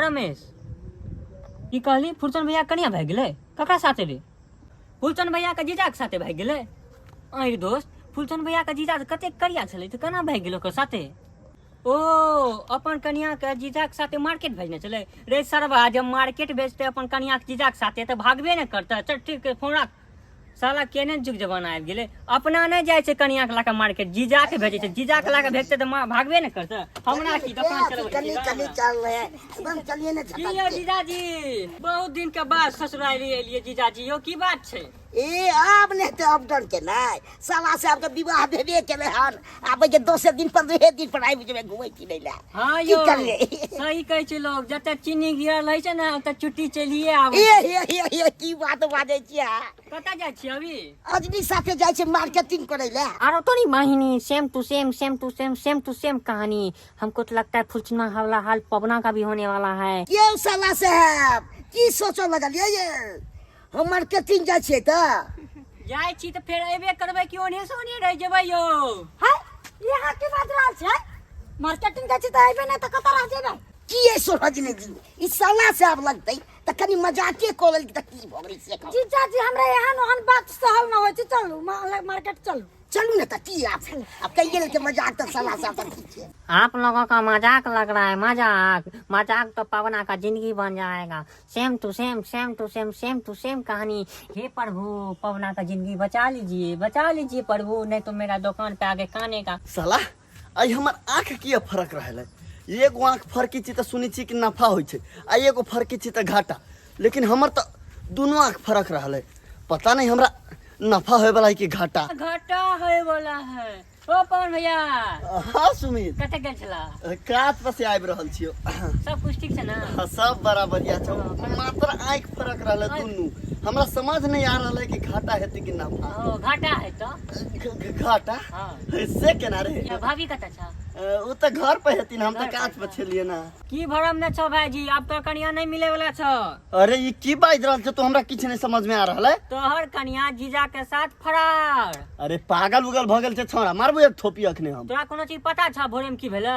रमेश की कहली फुलचंद भैया कनिया भाग गेलै ककरा साथे रे फुलचंद भैया के जीजा के साथे भाग गेलै अरे दोस्त फुलचंद भैया के जीजा कते करिया छलै त केना भाग गेलो ओकर साथे ओ अपन कनिया के जीजा के साथे मार्केट भेजने चले रे सरवा जब मार्केट भेजते अपन कनिया के जीजा के साथे तो भागबे न करता चल ठीक है फोन रख साला केने जुग जमाना आबि गेलै अपना नहीं जाय छै कनिया के लाके मार्केट जीजा के भेजे छै जीजा के लाके भेजते तो भागबे न करता हमरा की दुकान चलबै कनी चल रहे एकदम चलिए ना की यो जीजाजी बहुत दिन के बाद ससुराल एलिए जीजाजी यो की बात छै ए अब नहीं तो अब डर के नहीं साला से आपका विवाह भेबे केले हन आब के 10 दिन 15 दिन पर आबि जेबे घुमै फिरै ला हां यो सही कहै छै लोग जते चीनी गिरल रहै छै ना त चुट्टी चलिए आबै ए की बात बाजै छियै कतऽ जाइ छी अभी अजनी साथे जाइ छै मार्केटिंग करै ला आरो तो नहीं माहिनी सेम टू सेम कहानी हमको तो लगता है फुलचंद वाला हाल पवना का भी होने वाला है ये साला साहब की सोचो लगलिए ये हम मार्केटिंग जाइ छियै त जाइ छी त फेर एबे करबै कि ओने से ओने रह जेबै यो है यहाँ की बात रहल छै मार्केटिंग जाइ छी त एबे नहीं त कतऽ रह जेबै की ये सोचने जी ई साला से अब लगतै त कनी मजाके कोलल त की भ गेलै से जीजा जी हमरा एहन ओहन बात सहल न होय छै चलू मार्केट चलू चलू ना त की आप अब कई गेल के मजाक त साला से अपन ठीक छै आप लोगों का मजाक लग रहा है मजाक तो पवना का जिंदगी बन जाएगा सेम टू सेम कहानी हे प्रभु पवना का जिंदगी बचा लीजिए प्रभु नहीं तो मेरा दुकान पे आगे खाने का साला आई हमर आँख किया फरक रहल है एगो आँख फरकी छी त सुनी छी कि नफा होइ छै आ एगो फरकी छी त घाटा लेकिन हमर त दोनों आँख फरक रहल है पता नहीं हमरा नफा होए वाला है कि घाटा होए वाला है ओ पवन भैया हाँ सुमित कते गेल छला काज पर से आबि रहल छियो सब कुछ ठीक छै ना हाँ, सब बड़ा बढ़िया छौ मात्र आँख फरक रहल है दुनू हमरा समझ नहीं आ रहल है कि घाटा हेतै कि नफा ओ घाटा है तो घाटा हां से केना रे या भाभी कतऽ छ ओ त घर पे हेतिन हम त काज पर छलिए ना की भरम ने छौ भाईजी अब तो कनिया नहीं मिले वाला छ अरे ये की बाज रहल छ तो हमरा किछ नहीं समझ में आ रहल है तोहर कनिया जीजा के साथ फरार अरे पागल उगल भ गेल छै छोरा मारबो एक थोपी अखने हम तोरा कोनो चीज पता छ भोरे में की भेलै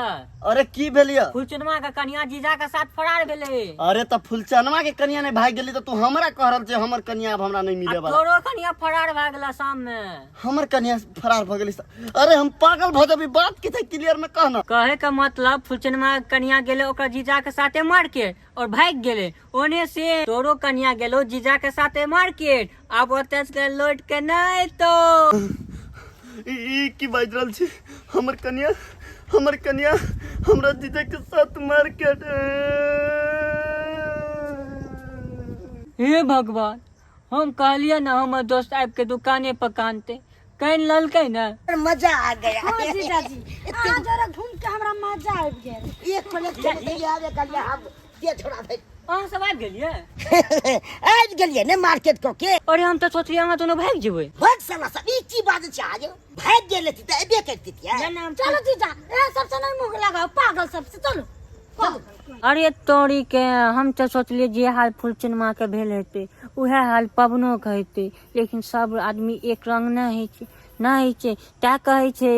अरे की भेलिए फुलचनमा के कनिया जीजा के साथ फरार भेलै अरे त फुलचनमा के कनिया नहीं भाग गेली त तू हमरा कह रहल छै हमर कनिया अब हमरा नहीं मिले वाला तोरो कनिया फरार भ गेला शाम में हमर कनिया फरार भ गेली अरे हम पागल भ जेबी बात की क्लियर में कहना कहे का मतलब फुलचनमा के कनिया गेले ओकर जीजा के साथे मार्केट और भाग गेले ओने से तोरो कनिया गेलो जीजा के साथे मार्केट अब ओते से लौट के नहीं तो ई की बाज रहल छै हमर कनिया हमरा जीजा के साथ मार्केट हे भगवान हम कहलिए ना हमर दोस्त आबि के दुकाने पर कानते कहीं ललकै ना मजा आ गया हां जीजा जी आ जरा घूम के हमरा मजा आबि गेल एक मिनट चले आवे कलिया हम के छोड़ा भाई अहाँ सब आबि गेलिए आबि गेलिए ने मार्केट को के अरे हम तो सोचलिए हम दोनों भाग जेबै भाग साला सब ई की बात छै आज भाग गेले थी त एबे करती थी चलो जीजा ए सबसे नहीं मुंह लगाओ पागल सबसे चलो अरे तोरी के हम तो सोचलिए जे हाल फुलचनमा के भेल हेतै उहे हाल पवनो के हेतै लेकिन सब आदमी एक रंग नहीं छै त्या कहै छै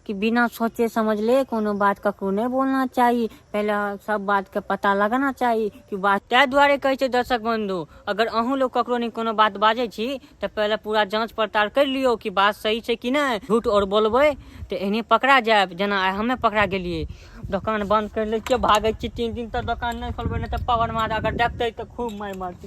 कि बिना सोचे समझले कोनो बात ककरो नहीं बोलना चाहिए पहले सब बात के पता लगाना चाहिए कि बात तै दुआरे कहै छै दर्शक बंधु अगर अहूँ लोग ककरो नहीं कोनो बात बाजै छी तो पहले पूरा जांच पड़ताल कर लियो कि बात सही छै कि नहीं झूठ और बोलबै तो एहने पकड़ा जाए जेना हमें पकड़ा गेलिए दुकान बंद कर ले के भागे छी 3 दिन तक दुकान नहीं खोलबै नहीं तो पवन मार अगर देखते तो खूब मार मारती